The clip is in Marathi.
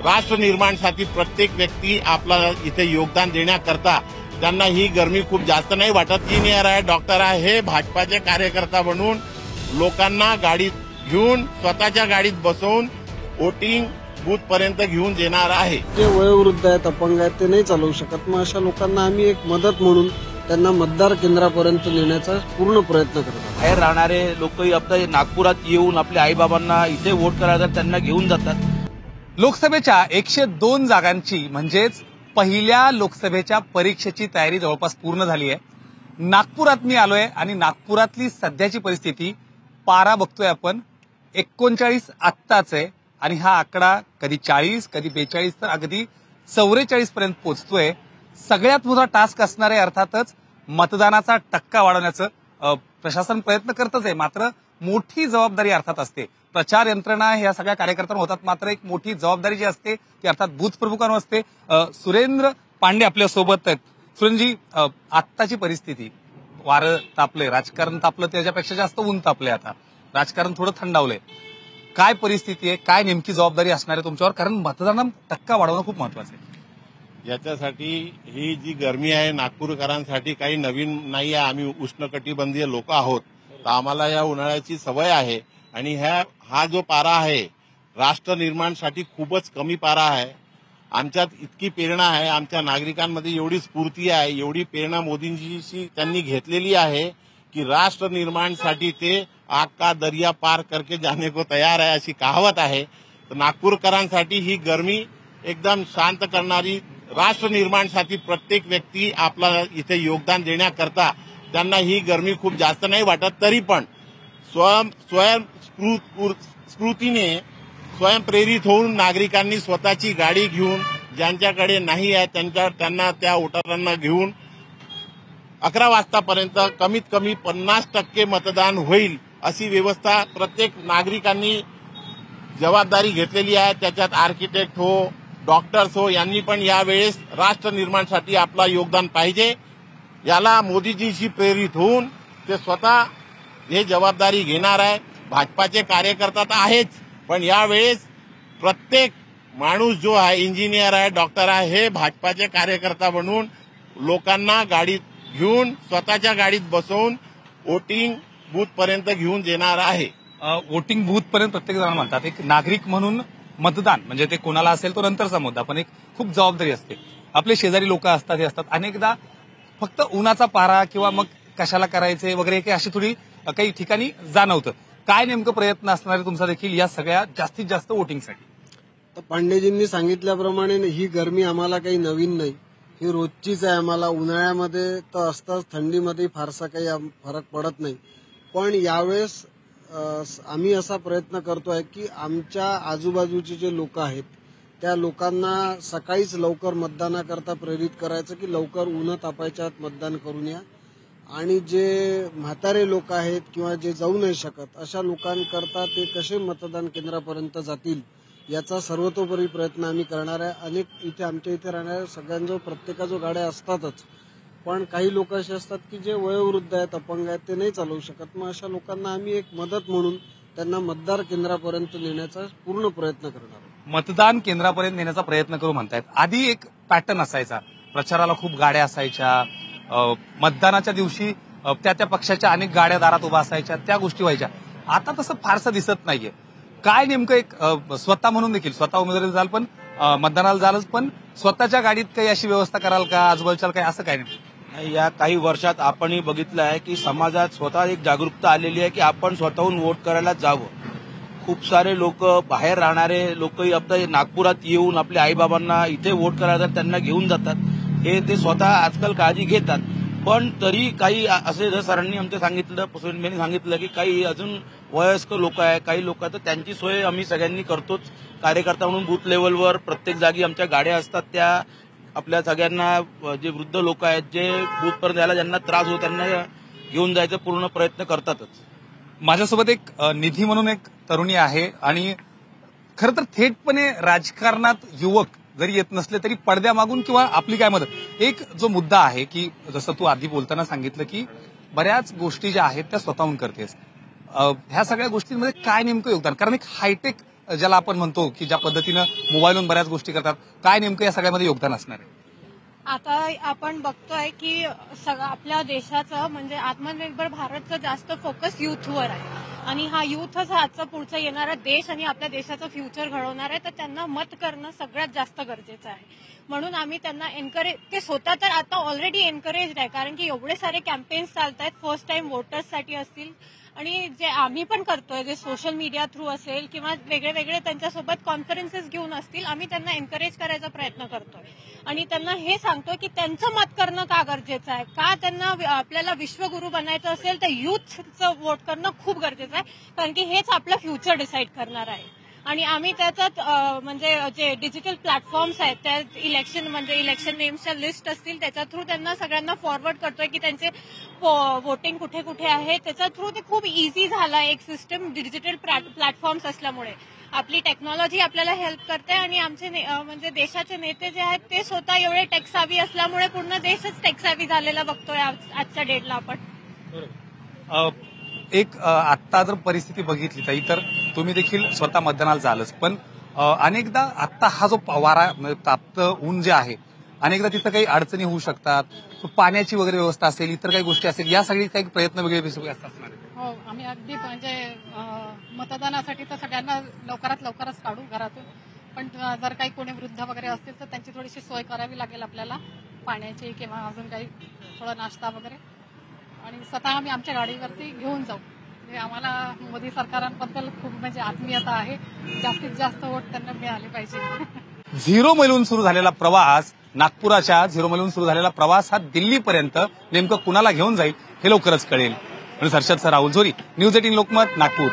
राष्ट्र निर्माणासाठी प्रत्येक व्यक्ती आपला इथे योगदान देण्याकरता त्यांना ही गरमी खूप जास्त नाही वाटत। इंजिनियर आहे, डॉक्टर आहे, हे भाजपाचे कार्यकर्ता बनून लोकांना गाडीत घेऊन स्वतःच्या गाडीत बसवून वोटिंग बूथ पर्यंत घेऊन देणार आहे। जे वयोवृद्ध आहेत, अपंग आहेत, ते नाही चालवू शकत, मग अशा लोकांना आम्ही एक मदत म्हणून त्यांना मतदार केंद्रापर्यंत नेण्याचा पूर्ण प्रयत्न करतो। बाहेर राहणारे लोकही आता नागपुरात येऊन आपल्या आईबाबांना इथे वोट करायला त्यांना घेऊन जातात। लोकसभेच्या 102 जागांची म्हणजेच पहिल्या लोकसभेच्या परीक्षेची तयारी जवळपास पूर्ण झाली आहे। नागपुरात मी आलोय आणि नागपुरातली सध्याची परिस्थिती पारा बघतोय आपण 39 आत्ताच आहे आणि हा आकडा कधी 40 कधी 42 तर अगदी 44 पर्यंत पोहोचतोय। सगळ्यात मोठा टास्क असणार आहे अर्थातच मतदानाचा टक्का वाढवण्याचं प्रशासन प्रयत्न करतच आहे, मात्र मोठी जबाबदारी अर्थात असते। प्रचार यंत्रणा ह्या सगळ्या कार्यकर्त्यांना होतात, मात्र एक मोठी जबाबदारी जी असते ती अर्थात बूथ प्रमुखांवर असते। सुरेंद्र पांडे आपल्या सोबत आहेत। सुरेंद्रजी, आत्ताची परिस्थिती, वारं तापलंय, राजकारण तापलं, त्याच्यापेक्षा जास्त ऊन तापलंय, आता राजकारण थोडं थंडावलंय, काय परिस्थिती आहे, काय नेमकी जबाबदारी असणार आहे तुमच्यावर, कारण मतदानात टक्का वाढवणं खूप महत्वाचं आहे। याच्यासाठी ही जी गरमी आहे नागपूरकरांसाठी काही नवीन नाही आहे। आम्ही उष्णकटिबंधीय लोक आहोत, तर आम्हाला या उन्हाळ्याची सवय आहे आणि हा जो पारा आहे राष्ट्र निर्माणासाठी खूपच कमी पारा आहे। आमच्यात इतकी प्रेरणा आहे, आमच्या नागरिकांमध्ये एवढी स्फूर्ती आहे, एवढी प्रेरणा मोदींजीशी त्यांनी घेतलेली आहे की राष्ट्र निर्माणासाठी ते आग का दरिया पार करके जाने को तयार आहे, अशी कहावत आहे। तर नागपूरकरांसाठी ही गरमी एकदम शांत करणारी, राष्ट्र निर्माणासाठी प्रत्येक व्यक्ती आपला इथे योगदान देण्याकरता त्यांना ही गरमी खूप जास्त नाही वाटत। तरी पण स्वयंस्फूर्तीने स्वयंप्रेरित होऊन नागरिकांनी स्वतःची गाडी घेऊन, ज्यांच्याकडे नाही आहे त्यांना त्या वोटरांना घेऊन 11 वाजतापर्यंत कमीत कमी 50% मतदान होईल अशी व्यवस्था प्रत्येक नागरिकांनी जबाबदारी घेतलेली आहे। त्याच्यात आर्किटेक्ट हो, डॉक्टर्स हो, यांनी पण यावेळेस राष्ट्र निर्माणासाठी आपला योगदान पाहिजे। याला मोदीजीशी प्रेरित होऊन ते स्वतः हे जबाबदारी घेणार आहे। भाजपाचे कार्यकर्ता तर आहेच, पण यावेळेस प्रत्येक माणूस जो आहे, इंजिनियर आहे, डॉक्टर आहे, हे भाजपाचे कार्यकर्ता बनून लोकांना गाडीत घेऊन स्वतःच्या गाडीत बसवून वोटिंग बूथ पर्यंत घेऊन देणार आहे। वोटिंग बूथ पर्यंत प्रत्येक जण म्हणतात, एक नागरिक म्हणून मतदान म्हणजे ते कोणाला असेल तो नंतरचा मुद्दा, पण एक खूप जबाबदारी असते। आपले शेजारी लोक असतात, हे असतात, अनेकदा फक्त उन्हाचा पारा किंवा मग कशाला करायचे वगैरे काही अशी थोडी काही ठिकाणी जाणवतं। काय नेमकं प्रयत्न असणार आहे तुमचा देखील या सगळ्या जास्तीत जास्त वोटिंगसाठी? तर पांडेजींनी सांगितल्याप्रमाणे ही गरमी आम्हाला काही नवीन नाही, ही रोजचीच आहे। आम्हाला उन्हाळ्यामध्ये तर असताच, थंडीमध्ये फारसा काही फरक पडत नाही, पण यावेळेस आम्ही असा प्रयत्न करतोय की आमच्या आजूबाजूचे जे लोक आहेत त्या लोकांना सकाळीच लवकर मतदानाकरता प्रेरित करायचं की लवकर ऊन तापायच्या आत मतदान करून या, आणि जे म्हातारे लोक आहेत किंवा जे जाऊ नाही शकत अशा लोकांकरता ते कसे मतदान केंद्रापर्यंत जातील याचा सर्वतोपरी प्रयत्न आम्ही करणार आहे। अनेक इथे आमच्या इथे राहणाऱ्या सगळ्यांजवळ प्रत्येकाजवळ गाड्या असतातच, पण काही लोक असे असतात की जे वयोवृद्ध आहेत, अपंग आहेत, ते नाही चालवू शकत, मग अशा लोकांना आम्ही एक मदत म्हणून त्यांना मतदार केंद्रापर्यंत नेण्याचा पूर्ण प्रयत्न करणार आहोत। मतदान केंद्रापर्यंत नेण्याचा प्रयत्न करू म्हणतायत। आधी एक पॅटर्न असायचा, प्रचाराला खूप गाड्या असायच्या, मतदानाच्या दिवशी त्या पक्षाच्या अनेक गाड्या दारात उभा असायच्या, त्या गोष्टी व्हायच्या। आता तसं फारसं दिसत नाहीये। काय नेमकं एक स्वतः म्हणून देखील, स्वतः उमेदवारी जाल पण मतदानाला जालच, पण स्वतःच्या गाडीत काही अशी व्यवस्था कराल का, आजूबाजूला काही असं काय नाही? या काही वर्षात आपणही बघितलं आहे की समाजात स्वतः एक जागरूकता आलेली आहे की आपण स्वतःहून वोट करायला जावं। खूप सारे लोक, बाहेर राहणारे लोकही आता नागपुरात येऊन आपल्या आईबाबांना इथे वोट करायला त्यांना घेऊन जातात, हे ते स्वतः आजकाल काळजी घेतात। पण तरी काही असे सरांनी आमचं सांगितलं, सुरेंद्रजींनी सांगितलं की काही अजून वयस्क लोक आहे, काही लोक, तर त्यांची सोय आम्ही सगळ्यांनी करतोच। कार्यकर्ता म्हणून बूथ लेवलवर प्रत्येक जागी आमच्या गाड्या असतात, त्या आपल्या सगळ्यांना, जे वृद्ध लोक आहेत, जे बूथपर्यंत यायला ज्यांना त्रास होतो त्यांना घेऊन जायचा पूर्ण प्रयत्न करतातच। माझ्यासोबत एक निधी म्हणून एक तरुणी आहे आणि खरं तर थेटपणे राजकारणात युवक जरी येत नसले तरी पडद्यामागून किंवा आपली काय मदत, एक जो मुद्दा आहे की जसं तू आधी बोलताना सांगितलं की बऱ्याच गोष्टी ज्या आहेत त्या स्वतःहून करतेस, ह्या सगळ्या गोष्टींमध्ये काय नेमकं योगदान, कारण एक हायटेक ज्याला आपण म्हणतो की ज्या पद्धतीनं मोबाईलवरून बऱ्याच गोष्टी करतात, काय नेमकं या सगळ्यामध्ये योगदान असणार आहे? आता आपण बघतोय की सगळं आपल्या देशाचं म्हणजे आत्मनिर्भर भारतचं जास्त फोकस युथवर आहे आणि हा युथच आजचा पुढचा येणारा देश आणि आपल्या देशाचं फ्युचर घडवणार आहे. तर त्यांना मत करणं सगळ्यात जास्त गरजेचं आहे. म्हणून आम्ही त्यांना एनकरेज, ते स्वतः तर आता ऑलरेडी एनकरेज आहे कारण की एवढे सारे कॅम्पेन्स चालत आहेत फर्स्ट टाइम वोटर्ससाठी असतील आणि जे आम्ही पण करतोय, जे सोशल मीडिया थ्रू असेल किंवा वेगळे वेगळे त्यांच्यासोबत कॉन्फरन्सेस घेऊन असतील, आम्ही त्यांना एनकरेज करायचा प्रयत्न करतोय आणि त्यांना हे सांगतोय की त्यांचं मत करणं का गरजेचं आहे. का त्यांना आपल्याला विश्वगुरू बनायचं असेल तर युथचं वोट करणं खूप गरजेचं आहे कारण की हेच आपलं फ्युचर डिसाईड करणार आहे. आणि आम्ही त्याच्यात म्हणजे जे डिजिटल प्लॅटफॉर्म्स आहेत त्यात इलेक्शन नेम्सच्या लिस्ट असतील त्याच्या थ्रू त्यांना सगळ्यांना फॉरवर्ड करतोय की त्यांचे वोटिंग कुठे कुठे आहे. त्याच्या थ्रू ते खूप इझी झाला एक सिस्टम डिजिटल प्लॅटफॉर्म्स असल्यामुळे. आपली टेक्नॉलॉजी आपल्याला हेल्प करते आणि आमचे म्हणजे देशाचे नेते जे आहेत ते स्वतः एवढे टेक्सावी असल्यामुळे पूर्ण देशच टेक्सावी झालेला बघतोय आजच्या डेटला आपण. एक आत्ता जर परिस्थिती बघितली तर तुम्ही देखील स्वतः मतदानाला जालच, पण अनेकदा आत्ता हा जो वारा तापत ऊन जे आहे अनेकदा तिथं काही अडचणी होऊ शकतात. पाण्याची वगैरे व्यवस्था असेल, इतर काही गोष्टी असेल, या सगळी काही प्रयत्न वेगळे असणार आहेत. हो, आम्ही अगदी म्हणजे मतदानासाठी तर सगळ्यांना लवकरच काढू घरातून, पण जर काही कोणी वृद्ध वगैरे असतील तर त्यांची थोडीशी सोय करावी लागेल आपल्याला, पाण्याची किंवा अजून काही थोडा नाश्ता वगैरे. आणि स्वतः आम्ही आमच्या गाडीवरती घेऊन जाऊ. आम्हाला मोदी सरकारांबद्दल खूप म्हणजे आत्मीयता आहे. जास्तीत जास्त वोट त्यांना मिळाले पाहिजे. झिरो मैलून सुरू झालेला प्रवास, नागपुराच्या झिरो मैलून सुरू झालेला प्रवास हा दिल्लीपर्यंत नेमकं कुणाला घेऊन जाईल हे लवकरच कळेल. हर्षद राहुल झोरी, न्यूज 18 लोकमत, नागपूर.